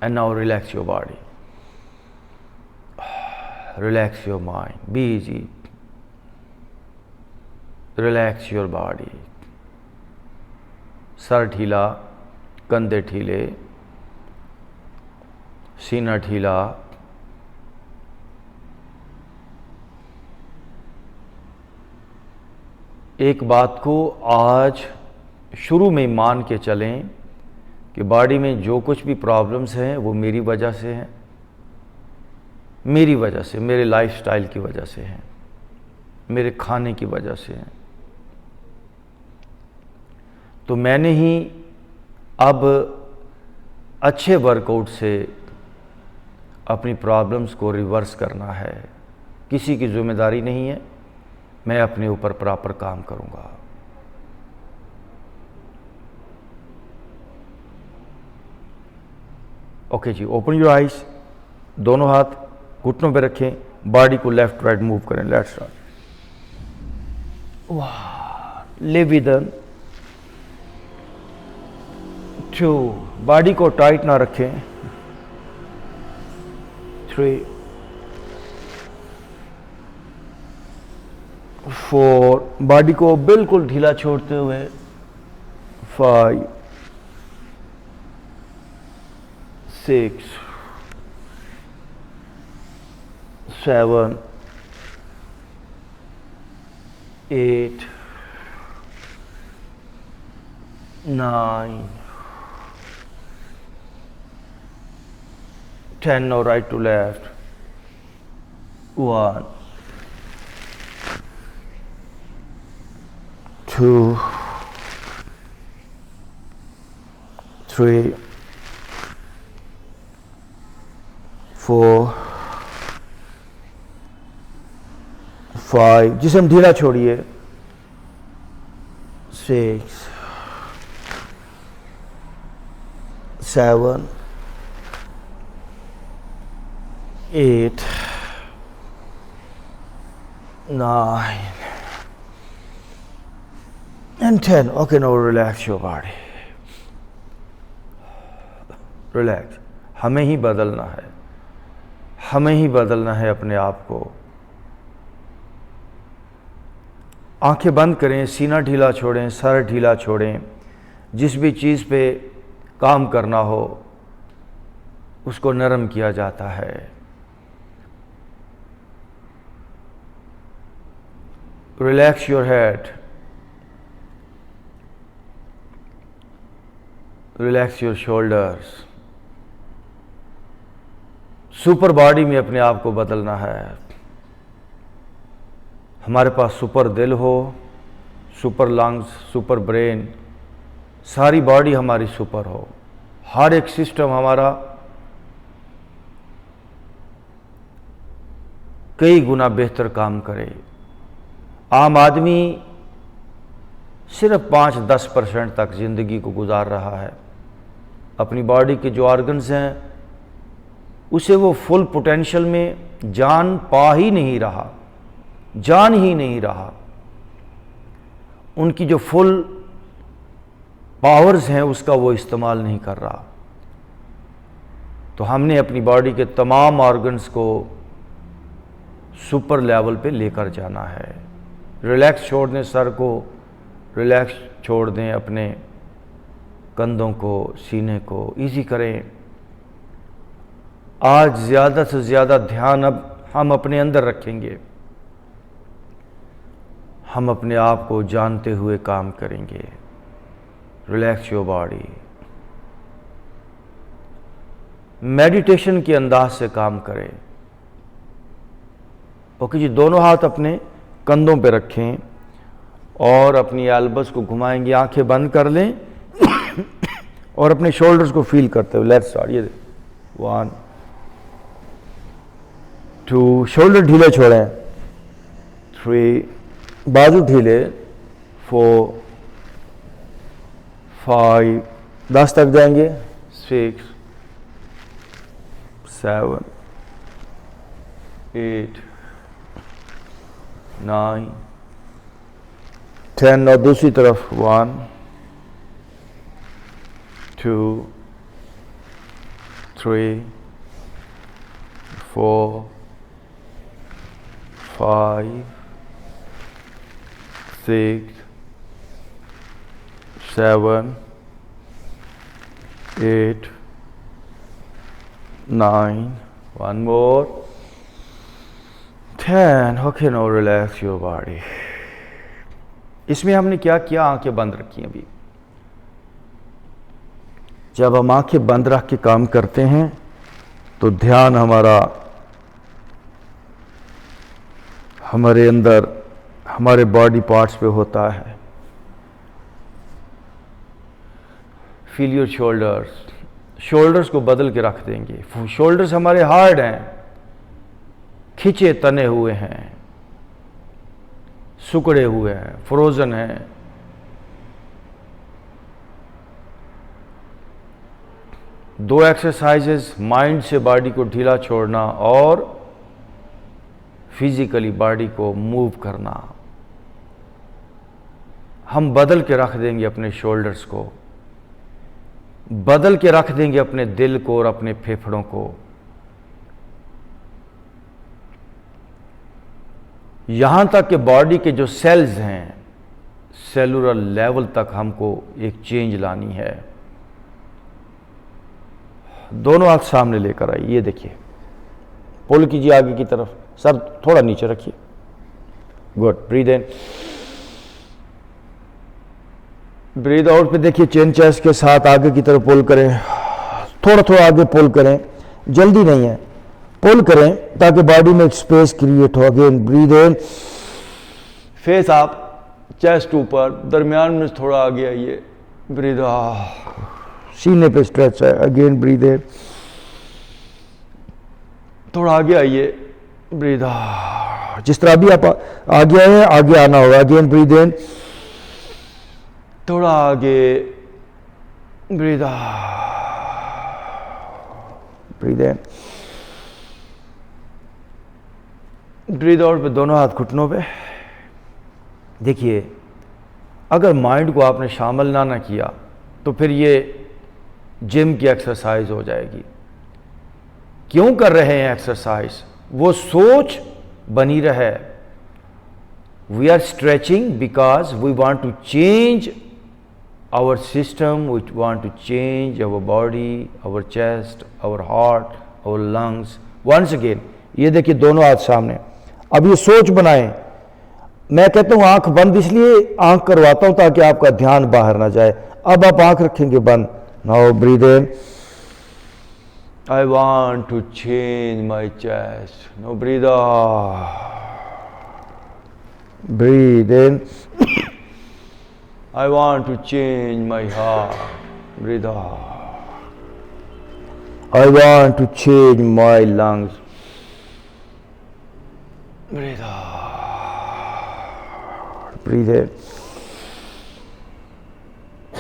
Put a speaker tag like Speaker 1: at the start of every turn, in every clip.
Speaker 1: And now relax your body. Relax your mind. Be easy. Relax your body. Sir ढीला, कंधे ढीले, सीना ढीला, एक बात को आज शुरू में मान के चलें कि बॉडी में जो कुछ भी प्रॉब्लम्स हैं वो मेरी वजह से हैं, मेरी वजह से, मेरे लाइफस्टाइल की वजह से हैं, मेरे खाने की वजह से हैं। तो मैंने ही अब अच्छे वर्कआउट से अपनी प्रॉब्लम्स को रिवर्स करना है। किसी की जिम्मेदारी नहीं है, मैं अपने ऊपर प्रॉपर काम करूंगा। ओके जी, ओपन योर आइज, दोनों हाथ घुटनों पे रखें, बॉडी को लेफ्ट राइट मूव करें। Let's start. वाह, लेविदन 2, बॉडी को टाइट ना रखें। 3, 4, बॉडी को बिल्कुल ढीला छोड़ते हुए। 5, 6, 7, 8, 9, 10. Now right to left. 1, 2, 3, 4, 5, जिसे हम ढीला छोड़िए। 6, 7, 8, 9 and 10. Okay, now relax your body. Relax. हमें ही बदलना है, हमें ही बदलना है अपने आप को। आंखें बंद करें, सीना ढीला छोड़ें, सर ढीला छोड़ें। जिस भी चीज़ पे काम करना हो उसको नरम किया जाता है। Relax your head, relax your shoulders. Super body में अपने आप को बदलना है। हमारे पास सुपर दिल हो, सुपर लंग्स, सुपर ब्रेन, सारी बॉडी हमारी सुपर हो, हर एक सिस्टम हमारा कई गुना बेहतर काम करे। आम आदमी सिर्फ 5-10% तक ज़िंदगी को गुजार रहा है। अपनी बॉडी के जो ऑर्गन्स हैं उसे वो फुल पोटेंशियल में जान पा ही नहीं रहा, जान ही नहीं रहा। उनकी जो फुल पावर्स हैं उसका वो इस्तेमाल नहीं कर रहा। तो हमने अपनी बॉडी के तमाम ऑर्गन्स को सुपर लेवल पे लेकर जाना है। रिलैक्स छोड़ दें सर को, रिलैक्स छोड़ दें अपने कंधों को, सीने को, इजी करें। आज ज़्यादा से ज़्यादा ध्यान अब हम अपने अंदर रखेंगे। हम अपने आप को जानते हुए काम करेंगे। Relax your body. मेडिटेशन के अंदाज से काम करें। ओके जी, दोनों हाथ अपने कंधों पे रखें और अपनी एल्बोस को घुमाएंगे। आंखें बंद कर लें और अपने शोल्डर्स को फील करते हुए। Let's start. ये 1, 2, शोल्डर ढीले छोड़ें। 3, बाजू ढीले। 4, 5, 10 तक जाएंगे। 6, 7, 8, 9, 10 और दूसरी तरफ। 1, 2, 3, 4, 5, 6, 7, 8, 9, one more, 10. Okay, now relax your body. इसमें हमने क्या किया, आंखें बंद रखी अभी। जब हम आंखें बंद रख के काम करते हैं तो ध्यान हमारा हमारे अंदर हमारे बॉडी पार्ट्स पे होता है। Feel your shoulders. शोल्डर्स को बदल के रख देंगे। शोल्डर्स हमारे हार्ड हैं, खिंचे तने हुए हैं, सुकड़े हुए हैं, फ्रोजन हैं। दो एक्सरसाइजेस, माइंड से बॉडी को ढीला छोड़ना और फिजिकली बॉडी को मूव करना। हम बदल के रख देंगे अपने शोल्डर्स को, बदल के रख देंगे अपने दिल को और अपने फेफड़ों को। यहां तक कि बॉडी के जो सेल्स हैं, सेलुलर लेवल तक हमको एक चेंज लानी है। दोनों हाथ सामने लेकर आइए, ये देखिए, पुल कीजिए आगे की तरफ, सर थोड़ा नीचे रखिए। Good, breathe in, breathe out पे देखिए, चेन चेस्ट के साथ आगे की तरफ पुल करें, थोड़ा थोड़ा आगे पुल करें, जल्दी नहीं है, पुल करें ताकि बॉडी में एक स्पेस क्रिएट हो। अगेन ब्रीद इन, फेस आप, चेस्ट ऊपर, दरमियान में थोड़ा आगे आइए, ब्रीद आउट, सीने पे स्ट्रेच है। अगेन ब्रीद इन, थोड़ा आगे आइए, ब्रीद आउट। जिस तरह अभी आप आगे आए हैं, आगे आना होगा। अगेन ब्रीद इन, थोड़ा आगे, breathe out, breathe in, breathe out पे दोनों हाथ घुटनों पे। देखिए, अगर माइंड को आपने शामिल ना किया तो फिर ये जिम की एक्सरसाइज हो जाएगी। क्यों कर रहे हैं एक्सरसाइज? वो सोच बनी रहे। We are stretching because we want to change our system, we want to change our body, our chest, our heart, our lungs. Once again, ये देखिए दोनों हाथ सामने। अब ये सोच बनाएं। मैं कहता हूं आंख बंद, इसलिए आंख करवाता हूं ताकि आपका ध्यान बाहर ना जाए। अब आप आंख रखेंगे बंद। Now breathe in, I want to change my chest. Now breathe out. Breathe in. I want to change my heart. Breathe out. I want to change my lungs. Breathe out. Breathe in.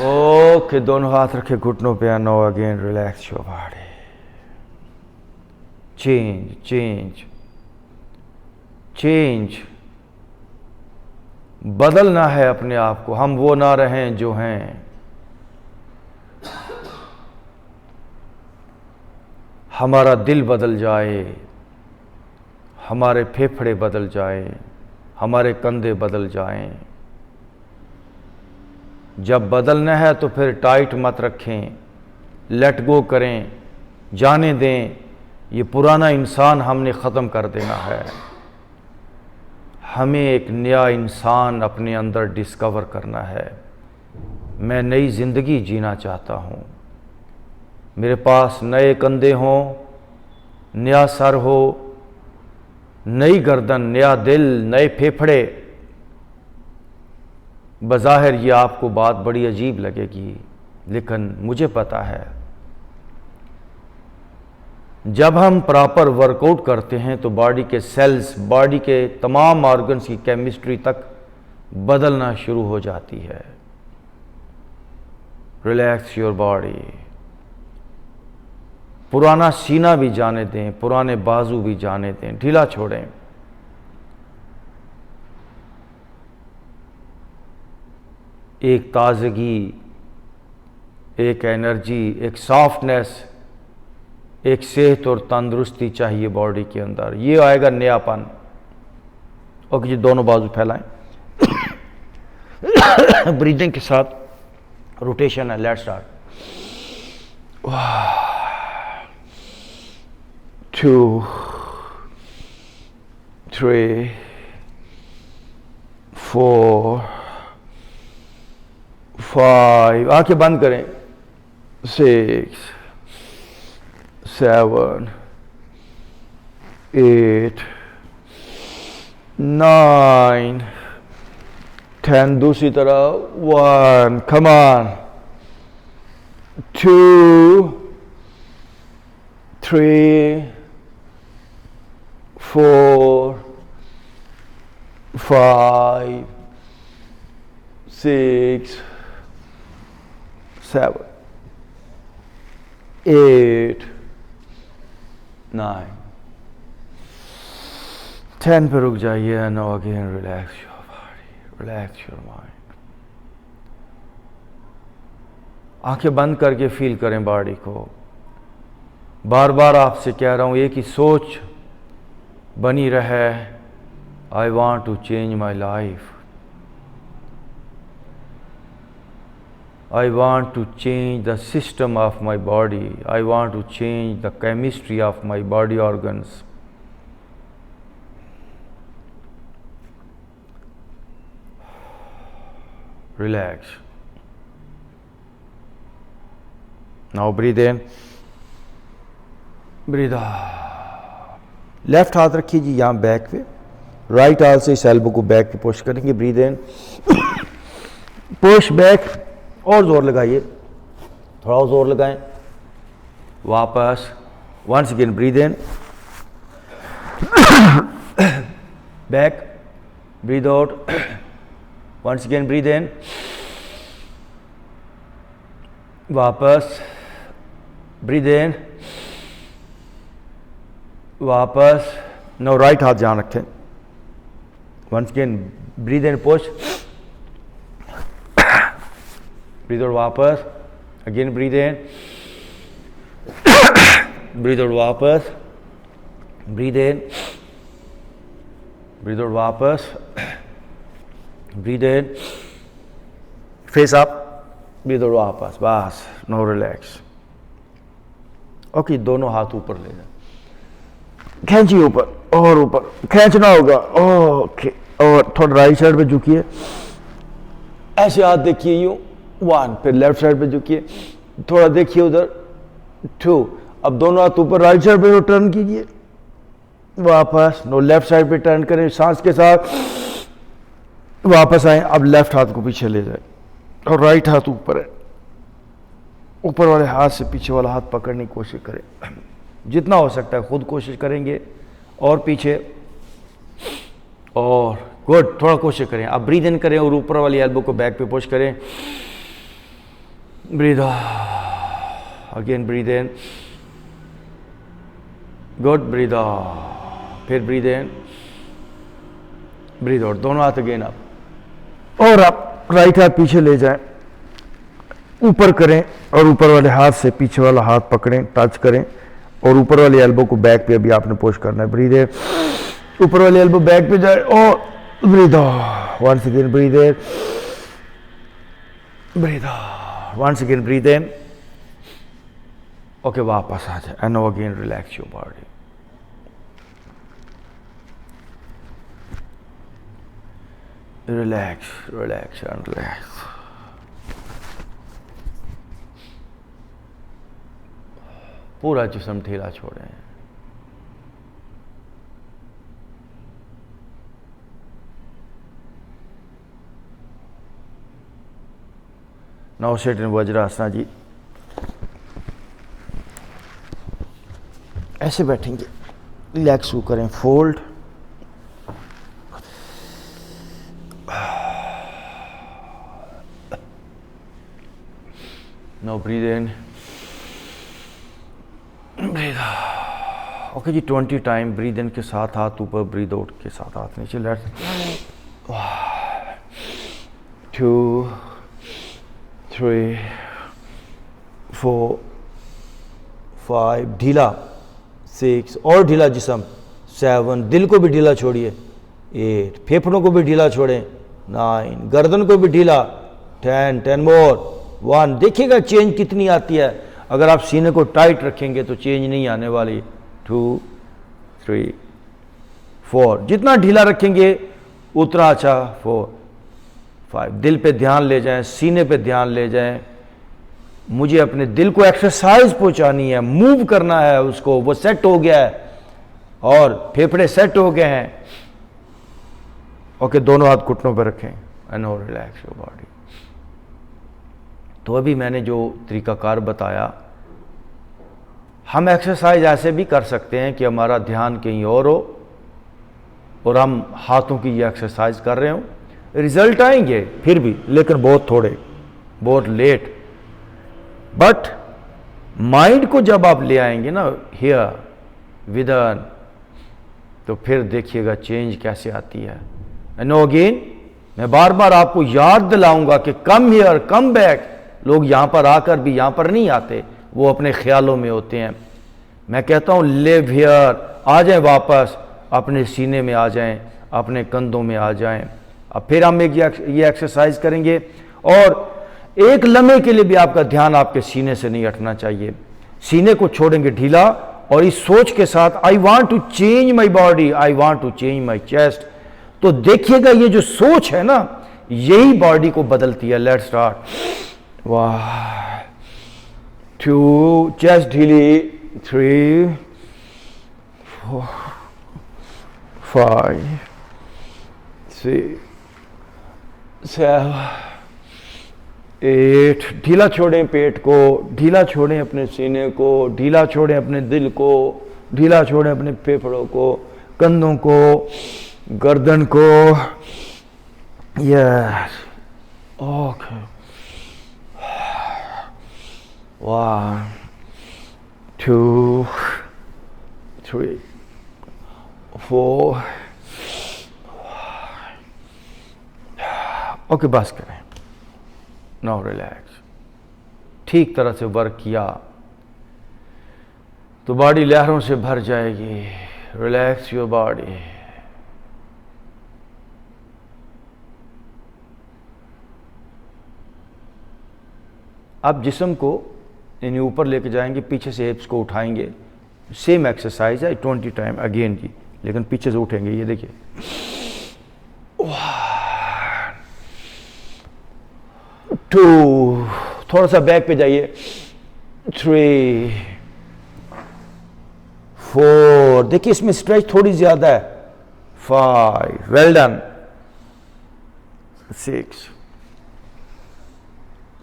Speaker 1: Okay, दोनों हाथ रखे घुटनों पे। Now again relax your body. Change, change, change. बदलना है अपने आप को। हम वो ना रहें जो हैं। हमारा दिल बदल जाए, हमारे फेफड़े बदल जाएं, हमारे कंधे बदल जाएं। जब बदलना है तो फिर टाइट मत रखें, लेट गो करें, जाने दें। ये पुराना इंसान हमने ख़त्म कर देना है। हमें एक नया इंसान अपने अंदर डिस्कवर करना है। मैं नई ज़िंदगी जीना चाहता हूँ। मेरे पास नए कंधे हों, नया सर हो, नई गर्दन, नया दिल, नए फेफड़े। बज़ाहिर ये आपको बात बड़ी अजीब लगेगी, लेकिन मुझे पता है जब हम प्रॉपर वर्कआउट करते हैं तो बॉडी के सेल्स, बॉडी के तमाम ऑर्गन्स की केमिस्ट्री तक बदलना शुरू हो जाती है। Relax your body. पुराना सीना भी जाने दें, पुराने बाजू भी जाने दें, ढीला छोड़ें। एक ताजगी, एक एनर्जी, एक सॉफ्टनेस, एक सेहत और तंदुरुस्ती चाहिए बॉडी के अंदर, ये आएगा नयापन। ओके जी, दोनों बाजू फैलाएं। ब्रीदिंग के साथ रोटेशन है। Let's start. 2 3 4 5, आंखें बंद करें। 6 7 8 9 10, दूसरी तरफ। 1, come on, 2 3 4 5 6 7 8 9 10 पे रुक जाइए। And again relax your body, relax your mind. आंखें बंद करके फील करें बॉडी को। बार बार आपसे कह रहा हूं, एक ही सोच बनी रहे, I want to change my life, I want to change the system of my body. I want to change the chemistry of my body organs. Relax. Now breathe in, breathe out. Left हाथ रखिए जी यहाँ back पे, right हाथ से इस elbow को back पे push करेंगे। ब्रीद इन, पुश बैक, और जोर लगाइए, थोड़ा और जोर लगाएं। वापस, once again breathe in, back, breathe out, once again breathe in, वापस, ब्रीद इन, वापस। नो राइट हाथ ध्यान रखें। Once again breathe in, push, breathe out, वापस, again breathe in, breathe out, वापस, ब्रीद इन, ब्रीद आउट, वापस, breathe in, face up, breathe out, वापस। बस, नो रिलैक्स। ओके, दोनों हाथ ऊपर ले जाए, खींचिए ऊपर और ऊपर, खींचना होगा। ओके, और थोड़ा राइट साइड पे झुकिए, ऐसे हाथ देखिए यूं, 1, फिर लेफ्ट साइड पे झुकिए, थोड़ा देखिए उधर, 2, अब दोनों हाथ ऊपर, राइट साइड पे टर्न कीजिए, वापस। नो लेफ्ट साइड पे टर्न करें, सांस के साथ वापस आए। अब लेफ्ट हाथ को पीछे ले जाए और राइट हाथ ऊपर है, ऊपर वाले हाथ से पीछे वाला हाथ पकड़ने की कोशिश करें, जितना हो सकता है खुद कोशिश करेंगे, और पीछे, और गुड, थोड़ा कोशिश करें। अब ब्रीद इन करें और ऊपर वाली एल्बो को बैक पे पुश करें, ब्रीद आउट, अगेन ब्रीद इन, गुड, ब्रीद आउट, फिर ब्रीद इन, ब्रीद आउट, दोनों हाथ अगेन अप, और आप राइट हाथ पीछे ले जाएं, ऊपर करें और ऊपर वाले हाथ से पीछे वाला हाथ पकड़ें, टच करें, और ऊपर वाली एल्बो को बैक पे अभी आपने पुश करना है। ब्रीद इन, ऊपर वाली एल्बो बैक पे जाए, और breathe out, once again breathe in, breathe out, once again breathe in. Okay, वापस आ जाए, and now again relax your body. Relax, relax and relax. पूरा जिस्म ढीला छोड़ें। नाउ सिट इन वज्रासना जी, ऐसे बैठेंगे, लेग्स को करें fold, now breathe in, breathe out. Okay जी, 20 टाइम ब्रीद इन के साथ हाथ ऊपर, ब्रीद आउट के साथ हाथ नीचे। लेट्स 2 3 4 5, ढीला 6, और ढीला जिस्म 7, दिल को भी ढीला छोड़िए 8, फेफड़ों को भी ढीला छोड़ें 9, गर्दन को भी ढीला 10 मोर 1। देखिएगा चेंज कितनी आती है। अगर आप सीने को टाइट रखेंगे तो चेंज नहीं आने वाली। 2, 3, 4, जितना ढीला रखेंगे उतना अच्छा। 4, 5, दिल पे ध्यान ले जाएं, सीने पे ध्यान ले जाएं। मुझे अपने दिल को एक्सरसाइज पहुंचानी है, मूव करना है उसको, वो सेट हो गया है और फेफड़े सेट हो गए हैं। ओके, दोनों हाथ घुटनों पर रखें and now relax your body. तो अभी मैंने जो तरीकाकार बताया, हम एक्सरसाइज ऐसे भी कर सकते हैं कि हमारा ध्यान कहीं और हो और हम हाथों की ये एक्सरसाइज कर रहे हो, रिजल्ट आएंगे फिर भी, लेकिन बहुत थोड़े, बहुत लेट। बट माइंड को जब आप ले आएंगे ना हियर विदन, तो फिर देखिएगा चेंज कैसे आती है। एंड अगेन मैं बार बार आपको याद दिलाऊंगा कि कम हियर कम बैक। लोग यहां पर आकर भी यहां पर नहीं आते, वो अपने ख्यालों में होते हैं। मैं कहता हूं लिव हियर, आ जाएं वापस, अपने सीने में आ जाएं, अपने कंधों में आ जाएं। अब फिर हम एक ये एक्सरसाइज करेंगे और एक लम्हे के लिए भी आपका ध्यान आपके सीने से नहीं हटना चाहिए। सीने को छोड़ेंगे ढीला और इस सोच के साथ I want to change my body, I want to change my chest. तो देखिएगा ये जो सोच है ना, यही बॉडी को बदलती है। Let's start. 1, 2, चेस्ट ढीली, 3, 4, 5, 6, 7, 8। ढीला छोड़ें पेट को, ढीला छोड़ें अपने सीने को, ढीला छोड़ें अपने दिल को, ढीला छोड़ें अपने फेफड़ों को, कंधों को, गर्दन को। Yes, okay. 1, 2, 3, 4। ओके, बस करें। Now relax. ठीक तरह से वर्क किया तो बॉडी लहरों से भर जाएगी। Relax your body. आप जिस्म को यानी ऊपर लेके जाएंगे, पीछे से हिप्स को उठाएंगे। सेम एक्सरसाइज है 20 टाइम अगेन जी, लेकिन पीछे से उठेंगे। ये देखिए, 2, थोड़ा सा बैक पे जाइए। 3, 4, देखिए इसमें स्ट्रेच थोड़ी ज्यादा है। 5, वेल डन। 6,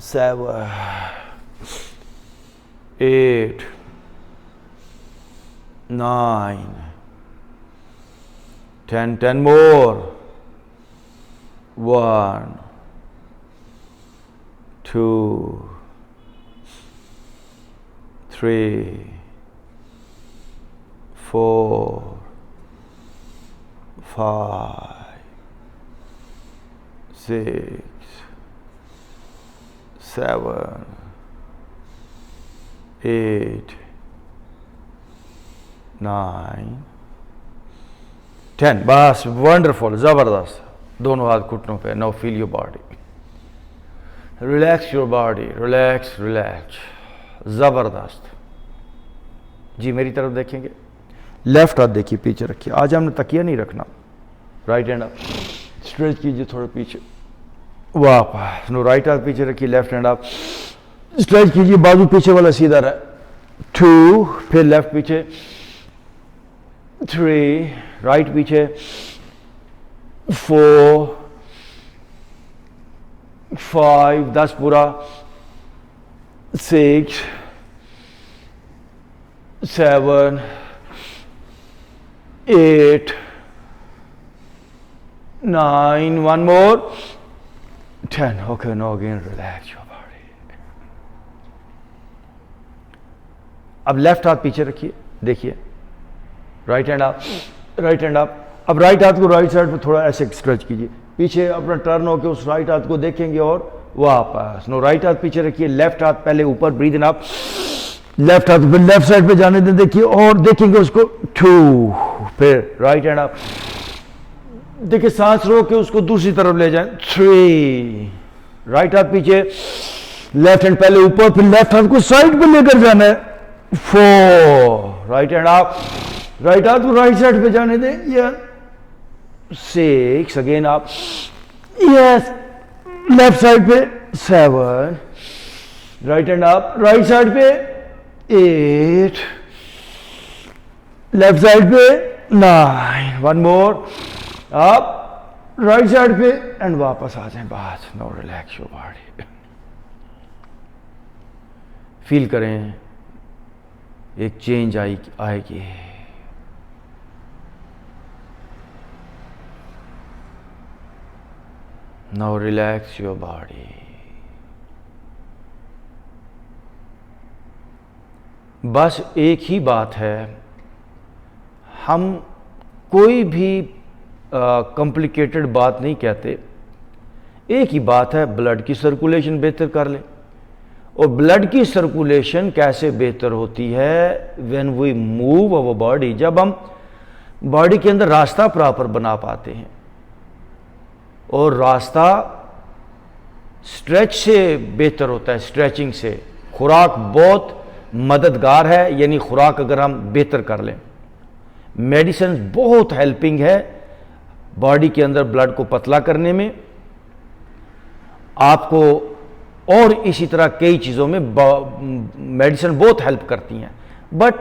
Speaker 1: 7, 8, 9, 10 more। 1, 2, 3, 4, 5, 6, 7, 8, 9, 10। बस, वंडरफुल, जबरदस्त। दोनों हाथ घुटनों पे। Now feel your body, relax your body, relax relax. जबरदस्त जी। मेरी तरफ देखेंगे, लेफ्ट हाथ देखिए पीछे रखिए। आज हमने तकिया नहीं रखना। राइट हैंड आप स्ट्रेच कीजिए थोड़ा पीछे, वापस। नो, राइट हाथ पीछे रखिए, लेफ्ट हैंड आप स्ट्रेच कीजिए, बाजू पीछे वाला सीधा रहे। 2, फिर लेफ्ट पीछे। 3, राइट पीछे। 4, 5, 10 पूरा। 6, 7, 8, 9, one more, 10. Okay, now again relax your body. अब लेफ्ट हाथ पीछे रखिए, देखिए, राइट हैंड आप, राइट हैंड आप। अब राइट हाथ को राइट साइड पे थोड़ा ऐसे स्ट्रेच कीजिए, पीछे अपना टर्न होकर उस राइट हाथ को देखेंगे और वापस। नो, राइट हाथ पीछे रखिए, लेफ्ट हाथ पहले ऊपर, ब्रीद इन अप लेफ्ट हाथ पे लेफ्ट साइड पे जाने दें, देखिए, और देखेंगे उसको 2, फिर राइट हैंड आप देखिए, सांस रोक के उसको दूसरी तरफ ले जाएं, 3, राइट हाथ पीछे, लेफ्ट हैंड पहले ऊपर, फिर लेफ्ट हाथ को साइड पे लेकर जाना है, 4, राइट हैंड आप राइट हाथ को राइट साइड पे जाने दें, ये 6, अगेन आप यस लेफ्ट साइड पे, 7, राइट हैंड आप राइट साइड पे, 8, लेफ्ट साइड पे, 9, वन मोर, आप राइट साइड पे एंड वापस आ जाएं बाहर। No, relax your body, feel करें एक चेंज आएगी। Now relax your body. बस एक ही बात है, हम कोई भी कॉम्प्लिकेटेड बात नहीं कहते, एक ही बात है, ब्लड की सर्कुलेशन बेहतर कर लें। और ब्लड की सर्कुलेशन कैसे बेहतर होती है? When we move our body, जब हम बॉडी के अंदर रास्ता प्रॉपर बना पाते हैं। और रास्ता स्ट्रेच से बेहतर होता है, स्ट्रेचिंग से। खुराक बहुत मददगार है, यानी खुराक अगर हम बेहतर कर लें, मेडिसिन बहुत हेल्पिंग है बॉडी के अंदर ब्लड को पतला करने में आपको, और इसी तरह कई चीज़ों में मेडिसिन बहुत हेल्प करती हैं। बट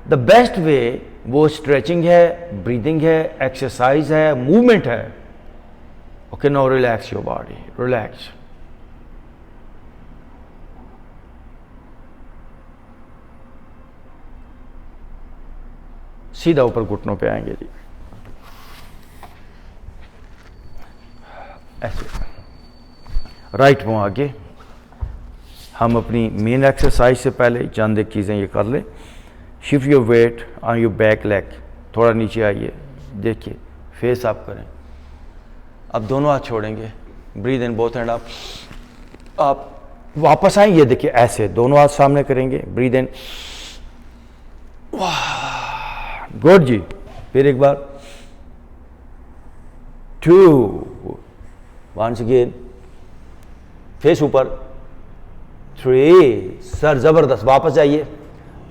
Speaker 1: द बेस्ट वे वो स्ट्रेचिंग है, ब्रीदिंग है, एक्सरसाइज है, मूवमेंट है। Okay, now relax your body, relax. सीधा ऊपर घुटनों पे आएंगे जी, ऐसे राइट पांव आगे। हम अपनी मेन एक्सरसाइज से पहले चंद एक चीज़ें ये कर लें। Shift your weight on your back leg, थोड़ा नीचे आइए, देखिए, फेस अप करें। अब दोनों हाथ छोड़ेंगे, ब्रीद इन बोथ हैंड, आप वापस आए, ये देखिए ऐसे दोनों हाथ सामने करेंगे, ब्रीद इन, गुड जी। फिर एक बार, 2, वंस अगेन, फेस ऊपर, 3, सर जबरदस्त, वापस जाइए,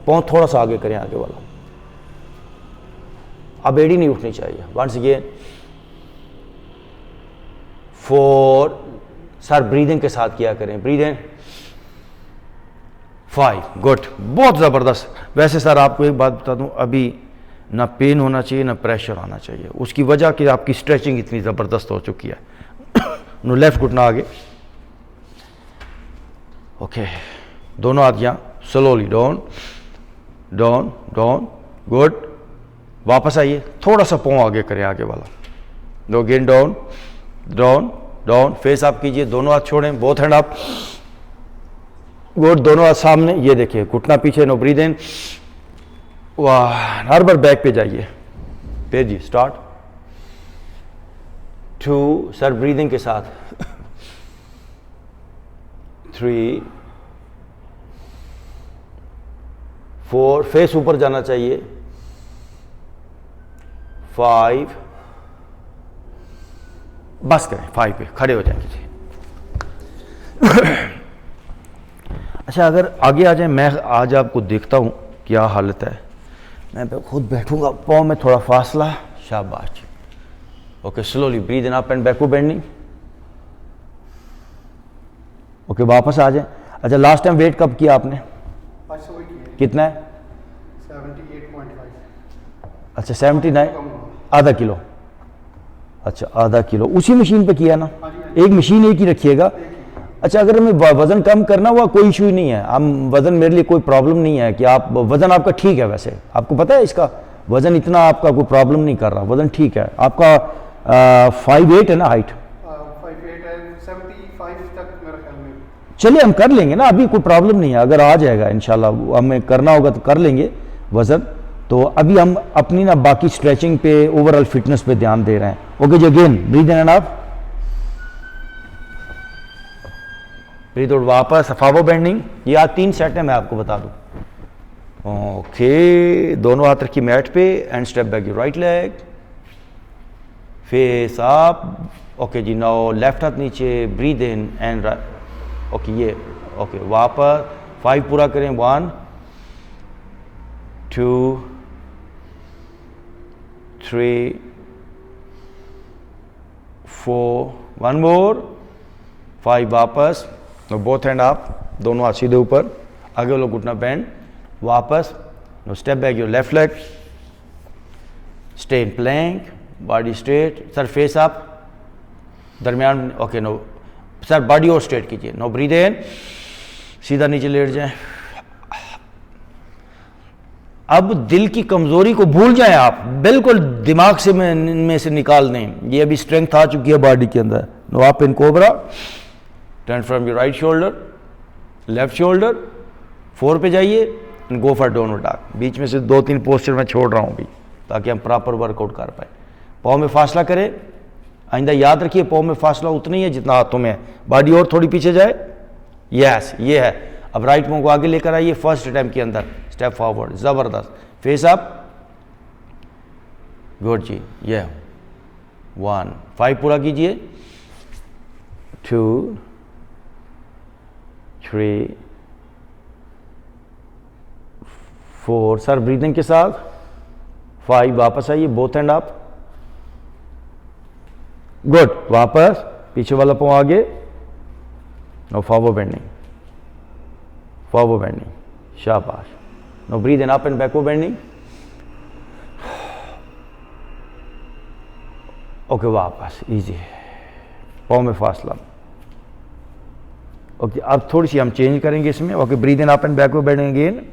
Speaker 1: पाँव थोड़ा सा आगे करें, आगे वाला, अब एड़ी नहीं उठनी चाहिए, वंस अगेन, 4, सर ब्रीदिंग के साथ किया करें, ब्रीद इन, 5, गुड, बहुत ज़बरदस्त। वैसे सर आपको एक बात बता दूं, अभी ना पेन होना चाहिए ना प्रेशर आना चाहिए, उसकी वजह कि आपकी स्ट्रेचिंग इतनी ज़बरदस्त हो चुकी है। नो, लेफ्ट घुटना आगे, ओके, दोनों हाथ यहाँ, slowly down down down, good, वापस आइए, थोड़ा सा पाँव आगे करें, आगे वाला, no, again down down down, face आप कीजिए, दोनों हाथ छोड़ें, बोथ हैंड अप, गुड, दोनों हाथ सामने, ये देखिए, घुटना पीछे, नो, ब्रीद इन, वाह, हर बार बैक पे जाइए, फिर जी स्टार्ट, 2, सर ब्रीदिंग के साथ, 3, 4, फेस ऊपर जाना चाहिए, 5, बस करें, 5 पे खड़े हो जाएंगे जी। अच्छा, अगर आगे आ जाए, मैं आज आपको देखता हूं क्या हालत है, मैं खुद बैठूंगा, पाँव में थोड़ा फासला, शाबाश। Okay, slowly breathe in up and backward bending, okay, वापस आ जाए। अच्छा, लास्ट टाइम वेट कब किया आपने? कितना है?
Speaker 2: 78.5।
Speaker 1: अच्छा, 79, आधा किलो। अच्छा, आधा किलो उसी मशीन पे किया ना? एक मशीन एक ही रखिएगा। अच्छा, अगर हमें वजन कम करना हुआ कोई इशू ही नहीं है, हम वजन, मेरे लिए कोई प्रॉब्लम नहीं है कि आप, वजन आपका ठीक है, वैसे आपको पता है इसका वजन इतना आपका कोई प्रॉब्लम नहीं कर रहा, वजन ठीक है आपका। 5'8" है ना हाइट?
Speaker 2: 5'8" है, 75 तक मेरा ख्याल में।
Speaker 1: चलिए हम कर लेंगे ना, अभी कोई प्रॉब्लम नहीं है, अगर आ जाएगा इंशाल्लाह, हमें करना होगा तो कर लेंगे वजन। तो अभी हम अपनी ना बाकी स्ट्रेचिंग पे, ओवरऑल फिटनेस पे ध्यान दे रहे हैं। ओके जी, again breathe in and out, breathe out, वापस फॉरवर्ड बेंडिंग। ये आज 3 सेट है, मैं आपको बता दूं, ओके, दोनों हाथ रखिए मैट पे and step back your right leg, face up. Okay जी, नाउ लेफ्ट हाथ नीचे, ब्रीद इन एंड ओके ये ओके, वापस 5 पूरा करें, 1 2 3 4, 1 मोर, 5 वापस। नो बोथ हैंड अप, दोनों हाथ सीधे ऊपर, आगे वाला घुटना बैंड, वापस। No step back your left leg, stay in plank, body straight, सर फेस अप, दरमियान। ओके नो सर बॉडी और स्ट्रेट कीजिए, नो ब्रीद इन, सीधा नीचे लेट जाएं। अब दिल की कमजोरी को भूल जाएं, आप बिल्कुल दिमाग से में से निकाल दें। ये अभी स्ट्रेंथ आ चुकी है बॉडी के अंदर। नो आप in cobra, turn from your right shoulder, left shoulder, 4 पे जाइए and go for downward dog. बीच में से 2-3 पोस्चर मैं छोड़ रहा हूँ अभी, ताकि हम प्रॉपर वर्कआउट कर पाए। पाँव में फासला करें, आइंदा याद रखिए पाँव में फासला उतना ही है जितना हाथों में है। बॉडी और थोड़ी पीछे जाए, यस ये है। अब राइट पाँव को आगे लेकर आइए, फर्स्ट अटैम्प्ट के अंदर स्टेप फॉरवर्ड, जबरदस्त, फेस अप, गुड जी, ये 1 5 पूरा कीजिए, 2 3 4, सर ब्रीदिंग के साथ 5 वापस आइए, बोथ हैंड अप, गुड, वापस पीछे वाला पाँव आगे, now forward bending, forward bending, शाबाश। Now breathe in up and backward bending, okay वापस, इजी, पाँव में फासला। ओके अब थोड़ी सी हम चेंज करेंगे इसमें। Okay breathe in up and backward bending again,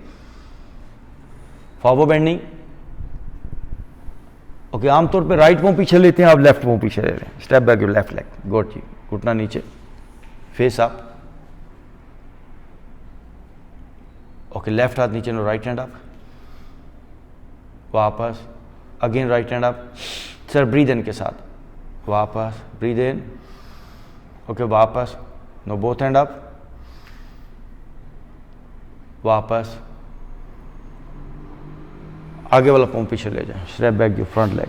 Speaker 1: forward bending. Okay आमतौर पे राइट पाँव पीछे लेते हैं, आप लेफ्ट पाँव पीछे ले रहे हैं, step back your left leg, good ji, घुटना नीचे, फेस अप। ओके लेफ्ट हाथ नीचे, नो राइट हैंड अप, वापस, again right hand up, sir breathe in के साथ, वापस ब्रीद इन, ओके वापस, नो बोथ हैंड अप, वापस, आगे वाला पाँव पीछे ले जाएं, step back your front leg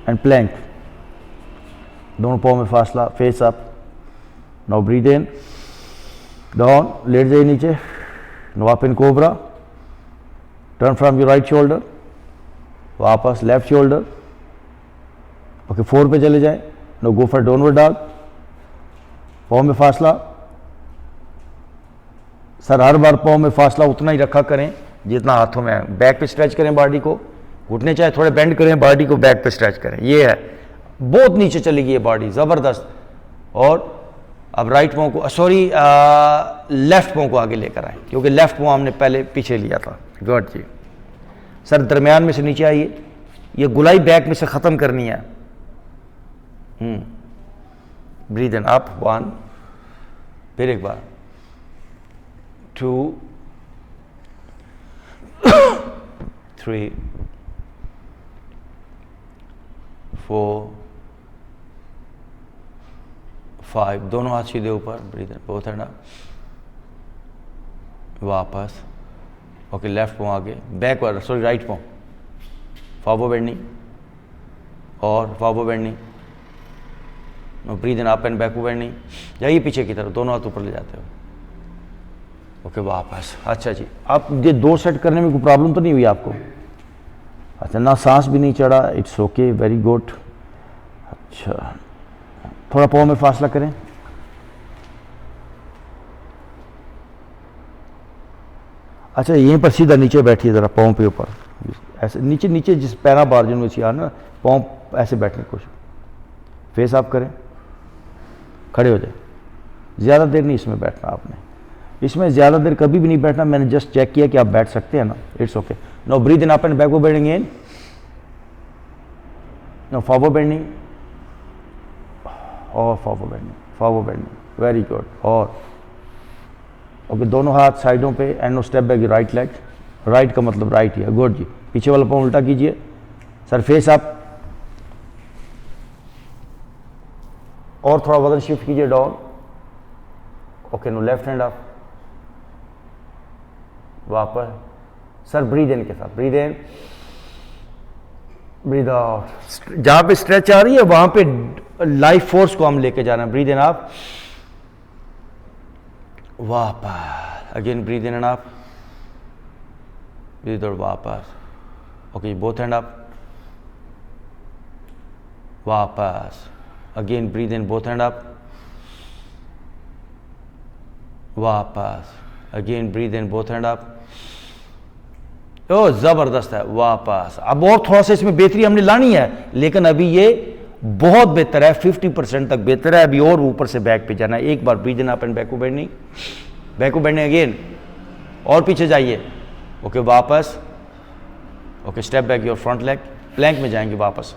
Speaker 1: and plank, दोनों पाँव में फासला, face up, now breathe in, down, लेट जाइए नीचे, no up in cobra, turn from your right shoulder, वापस लेफ्ट शोल्डर, ओके 4 पे चले जाएं, no go for downward dog, पाँव में फासला, सर हर बार पाँव में फासला उतना ही रखा करें जितना हाथों में है। बैक पे स्ट्रेच करें बॉडी को, घुटने चाहे थोड़े बेंड करें, बॉडी को बैक पे स्ट्रेच करें, ये है, बहुत नीचे चली गई है बॉडी, ज़बरदस्त। और अब राइट पाँव को सॉरी लेफ्ट पाँव को आगे लेकर आए, क्योंकि लेफ्ट पाँव हमने पहले पीछे लिया था, गुड जी। सर दरमियान में से नीचे आइए, ये गुलाई बैक में से ख़त्म करनी है। ब्रीद इन अप, 1, फिर एक बार 2 3 4 5, दोनों हाथ सीधे ऊपर, breathe in, both hand up, वापस, ओके लेफ्ट पाँव आगे, बैकवर्ड सॉरी राइट पाँव, फॉरवर्ड बेंडिंग और forward bending, breathe in up and backward bending, जाइए पीछे की तरफ, दोनों हाथ ऊपर ले जाते हो, ओके वापस। अच्छा जी, आप ये 2 सेट करने में कोई प्रॉब्लम तो नहीं हुई आपको? अच्छा, ना सांस भी नहीं चढ़ा, इट्स ओके, वेरी गुड। अच्छा थोड़ा पाँव में फासला करें, अच्छा यहीं पर सीधा नीचे बैठिए ज़रा, पाँव पे ऊपर ऐसे नीचे नीचे, जिस पैरा बार्जिन में सिया ना, पाँव ऐसे बैठने की कोशिश, फेस आप करें, खड़े हो जाए, ज़्यादा देर नहीं इसमें बैठना आपने, इसमें ज़्यादा देर कभी भी नहीं बैठना। मैंने जस्ट चेक किया कि आप बैठ सकते हैं ना, it's okay. Now breathe in up and backward bending in, now forward bending और forward bending, forward bending, very good. और ओके दोनों हाथ साइडों पे and now step back right leg, right का मतलब राइट ही है, गुड जी। पीछे वाला पाँव उल्टा कीजिए, सर फेस अप, और थोड़ा वजन शिफ्ट कीजिए down, okay no left hand up, वापस सर ब्रीद इन के साथ, ब्रीद इन, ब्रीद आउट। जहां पे स्ट्रेच आ रही है वहां पे लाइफ फोर्स को हम लेके जाना है। ब्रीद इन आप, वापस, अगेन ब्रीद इन एंड आप, ब्रीद आउट, वापस। ओके, बोथ हैंड अप, वापस, again breathe in, both hand up, वापस, again breathe in, both hand up. ओ जबरदस्त है, वापस। अब और थोड़ा सा इसमें बेहतरी हमने लानी है, लेकिन अभी ये बहुत बेहतर है, 50% तक बेहतर है। अभी और ऊपर से बैक पे जाना है। एक बार breathe in up and backward bending, backward bending again, और पीछे जाइए। ओके, वापस, okay, step back your front leg, plank में जाएंगे वापस,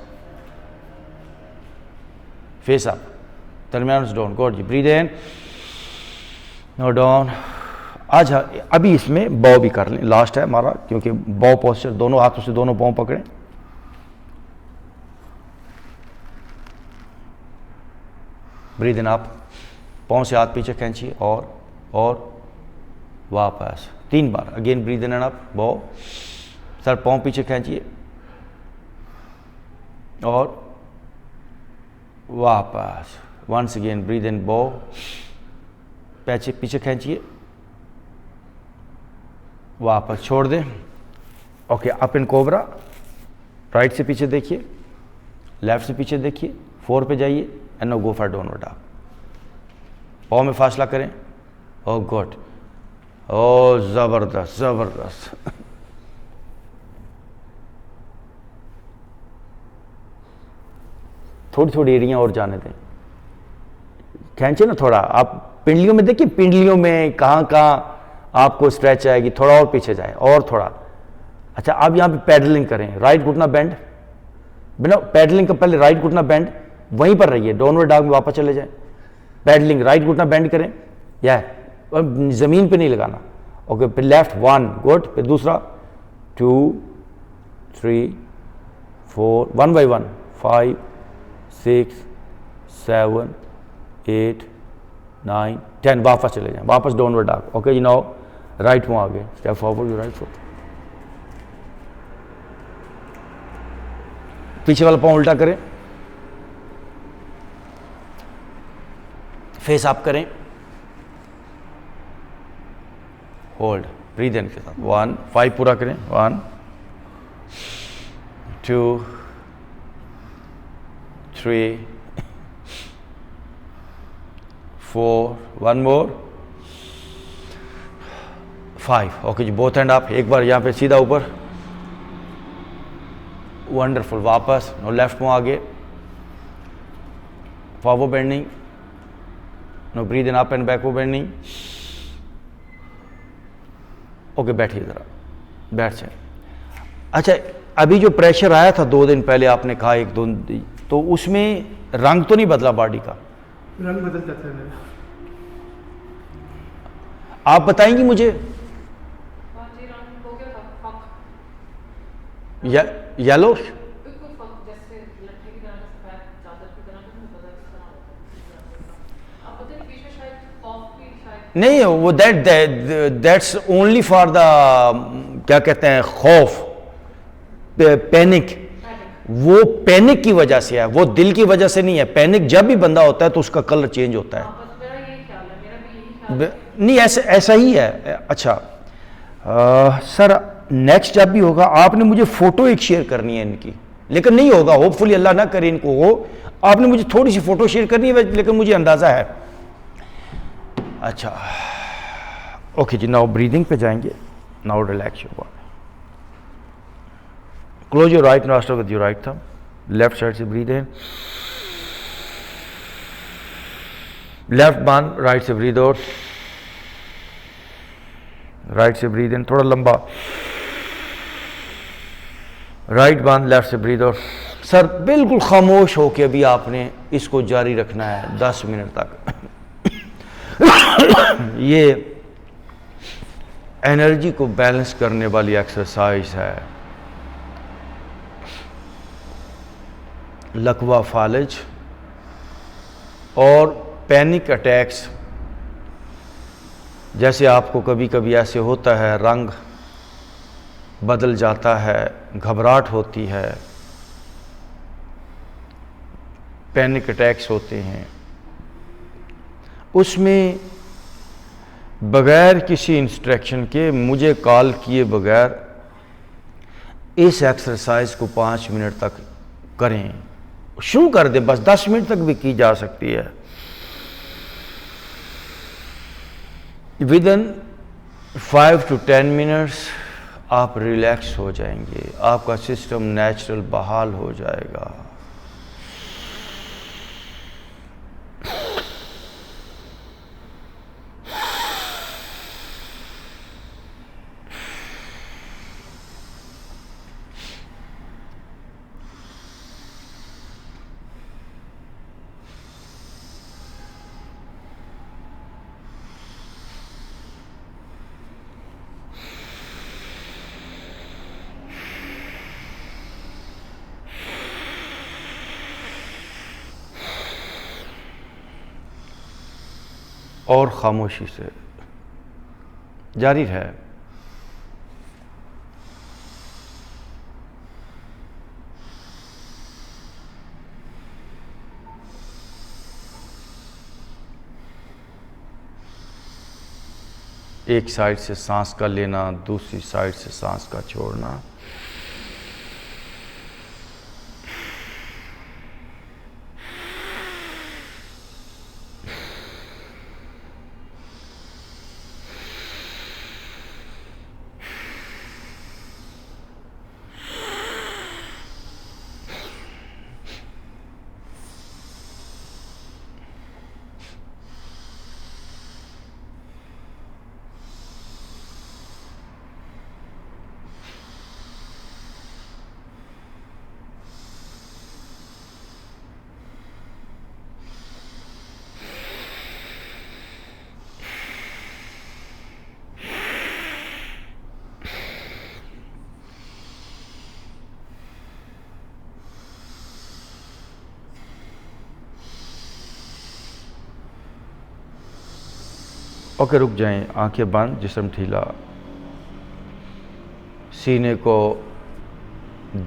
Speaker 1: फेस अप, दरमियान से down, good ji, breathe in, now down. आज अभी इसमें बॉ भी कर लें, लास्ट है हमारा, क्योंकि बॉ पोस्चर, दोनों हाथों से दोनों पाँव पकड़ें, ब्रीद इन अप, पाँव से हाथ पीछे खींचिए, और वापस 3 बार, again breathe in and up, बॉ, सर पाँव पीछे खींचिए, और वापस, वंस अगेन ब्रीद इन, बॉ, पैचे पीछे खींचिए, वापस छोड़ दें। Okay, up in cobra, right से पीछे देखिए, लेफ्ट से पीछे देखिए, 4 पे जाइए, and no go for downward dog. पाँव में फासला करें, ओ गुड, ओ जबरदस्त जबरदस्त। थोड़ी थोड़ी एरिया और जाने दें, खींचे ना थोड़ा। आप पिंडलियों में देखिए, पिंडलियों में कहाँ कहाँ आपको स्ट्रेच आएगी, थोड़ा और पीछे जाए, और थोड़ा। अच्छा, आप यहाँ पे पैडलिंग करें, राइट घुटना बेंड, बिना पैडलिंग का पहले राइट घुटना बेंड, वहीं पर रहिए, डाउनवर्ड डॉग में वापस चले जाए, पैडलिंग, राइट घुटना बेंड करें, या जमीन पे नहीं लगाना। ओके, फिर लेफ्ट 1, गुड, फिर दूसरा 2 3 4, 1 by 1, 5 6 7 8 9 10, वापस चले जाएं, वापस डाउनवर्ड डॉग। ओके जी, नाउ राइट मुंह आगे, स्टेप फॉरवर्ड, राइट फुट, पीछे वाला पाँव उल्टा करें, फेस अप करें, होल्ड, ब्रीद इन के साथ, 1 5 पूरा करें, 1 2 3 4, 1 मोर, 5। ओके जी, बोथ हैंड आप, एक बार यहाँ पे सीधा ऊपर, वंडरफुल, वापस, नो लेफ्ट मुंह आगे, forward bending, no breathe in up and backward bending. Okay, बैठिए जरा, बैठ जाए। अच्छा, अभी जो प्रेशर आया था 2 दिन पहले, आपने कहा 1-2, तो उसमें रंग तो नहीं बदला बॉडी का?
Speaker 2: रंग बदल जाता है मेरा।
Speaker 1: आप बताएंगी मुझे? येलो, नहीं, वो दैट्स ओनली फॉर द, क्या कहते हैं, खौफ, पैनिक। वो पैनिक की वजह से है, वो दिल की वजह से नहीं है। पैनिक जब भी बंदा होता है तो उसका कलर चेंज होता है। नहीं, ऐसा ही है। अच्छा सर, नेक्स्ट जब भी होगा आपने मुझे फोटो एक शेयर करनी है इनकी, लेकिन नहीं होगा, होपफुली अल्लाह ना करे इनको हो। आपने मुझे थोड़ी सी फोटो शेयर करनी है, लेकिन मुझे अंदाजा है। अच्छा, ओके जी, नाउ ब्रीदिंग पे जाएंगे। Now relax your body, close your right nostril with your right thumb, left side से ब्रीद इन, लेफ्ट बांध, राइट से ब्रीद आउट, राइट से ब्रीद इन, थोड़ा लंबा, राइट बांध, लेफ्ट से ब्रीद आउट। सर बिल्कुल खामोश हो के अभी आपने इसको जारी रखना है 10 मिनट तक। ये एनर्जी को बैलेंस करने वाली एक्सरसाइज है। लकवा फालिज और पैनिक अटैक्स जैसे आपको कभी कभी ऐसे होता है, रंग बदल जाता है, घबराहट होती है, पैनिक अटैक्स होते हैं, उसमें बगैर किसी इंस्ट्रक्शन के, मुझे कॉल किए बगैर इस एक्सरसाइज को 5 मिनट तक करें। शुरू कर दें, बस 10 मिनट तक भी की जा सकती है। विदिन 5 to 10 मिनट्स आप रिलैक्स हो जाएंगे, आपका सिस्टम नेचुरल बहाल हो जाएगा। और खामोशी से जारी है। एक साइड से सांस का लेना, दूसरी साइड से सांस का छोड़ना। ओके, रुक जाएं, आंखें बंद, जिस्म ढीला, सीने को,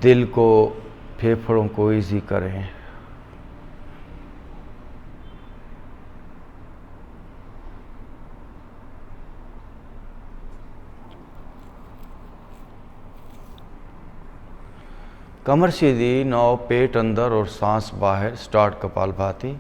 Speaker 1: दिल को, फेफड़ों को ईजी करें। कमर सीधी, नाव पेट अंदर और सांस बाहर। स्टार्ट कपालभाति।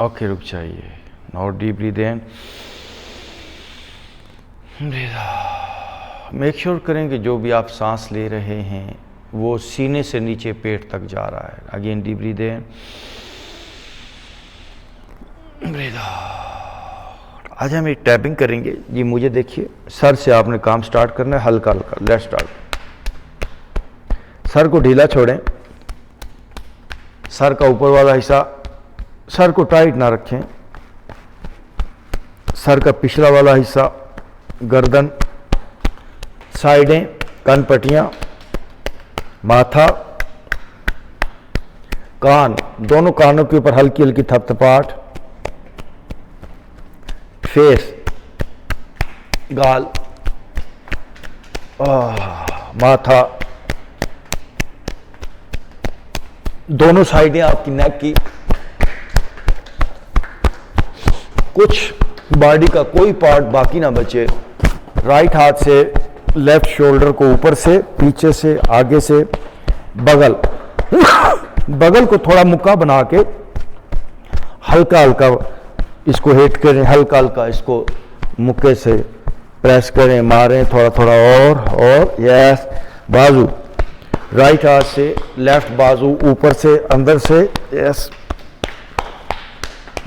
Speaker 1: ओके, रुक जाइए। नाउ डीप ब्रीथ इन, ब्रीथ आउट। मेक श्योर करें कि जो भी आप सांस ले रहे हैं वो सीने से नीचे पेट तक जा रहा है। अगेन डीप ब्रीथ इन, आज हम एक टैपिंग करेंगे जी। मुझे देखिए, सर से आपने काम स्टार्ट करना है, हल्का हल्का। Let's start. सर को ढीला छोड़ें, सर का ऊपर वाला हिस्सा, सर को टाइट ना रखें, सर का पिछला वाला हिस्सा, गर्दन, साइडें, कान पट्टियां, माथा, कान, दोनों कानों के ऊपर हल्की हल्की थपथपाहट, फेस, गाल, माथा, दोनों साइडें आपकी नेक की, कुछ बॉडी का कोई पार्ट बाकी ना बचे। राइट हाथ से लेफ्ट शोल्डर को ऊपर से, पीछे से, आगे से, बगल बगल को थोड़ा मुक्का बना के हल्का हल्का इसको हिट करें, हल्का हल्का इसको मुक्के से प्रेस करें, मारें थोड़ा थोड़ा और यस। बाजू, राइट हाथ से लेफ्ट बाजू ऊपर से, अंदर से, यस,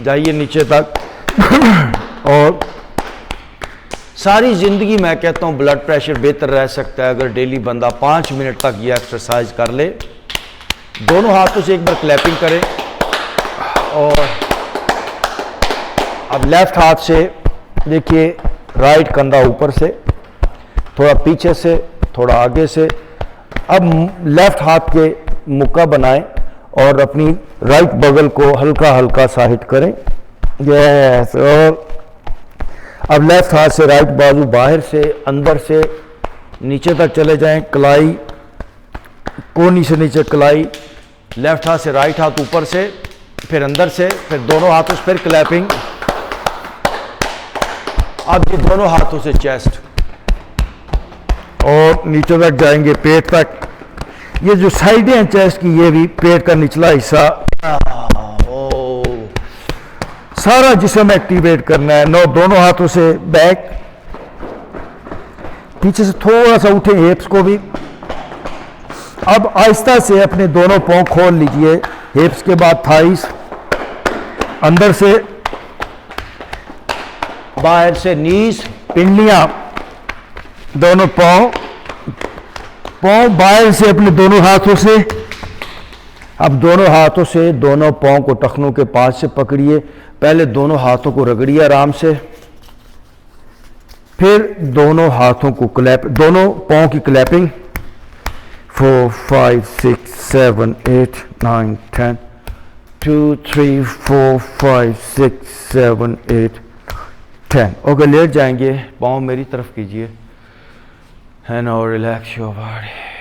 Speaker 1: जाइए नीचे तक। और सारी ज़िंदगी मैं कहता हूँ ब्लड प्रेशर बेहतर रह सकता है अगर डेली बंदा 5 मिनट तक ये एक्सरसाइज कर ले। दोनों हाथों से एक बार क्लैपिंग करें। और अब लेफ्ट हाथ से देखिए, राइट कंधा ऊपर से, थोड़ा पीछे से, थोड़ा आगे से। अब लेफ्ट हाथ के मुक्का बनाएं और अपनी राइट बगल को हल्का हल्का सा हिट करें, यस। और अब लेफ्ट हाथ से राइट बाजू बाहर से, अंदर से, नीचे तक चले जाएं, कलाई, कोहनी से नीचे कलाई, लेफ्ट हाथ से राइट हाथ ऊपर से, फिर अंदर से, फिर दोनों हाथों से, फिर क्लैपिंग। अब ये दोनों हाथों से चेस्ट और नीचे तक जाएंगे, पेट तक। ये जो साइडें हैं चेस्ट की, ये भी पेट का निचला हिस्सा, सारा जिस्म एक्टिवेट करना है। नो, दोनों हाथों से बैक, पीछे से थोड़ा सा उठे हिप्स को भी। अब आहिस्ता से अपने दोनों पांव खोल लीजिए, हिप्स के बाद थाइस, अंदर से, बाहर से नीज, पिंडलियां, दोनों पांव बाहर से अपने दोनों हाथों से। अब दोनों हाथों से दोनों पांव को टखनों के पास से पकड़िए। पहले दोनों हाथों को रगड़िए आराम से, फिर दोनों हाथों को क्लैप, दोनों पांव की क्लैपिंग। 4 5 6 7 8 9 10 2 3 4 5 6 7 8 10। ओके, लेट जाएंगे, पाँव मेरी तरफ कीजिए। And now relax your body.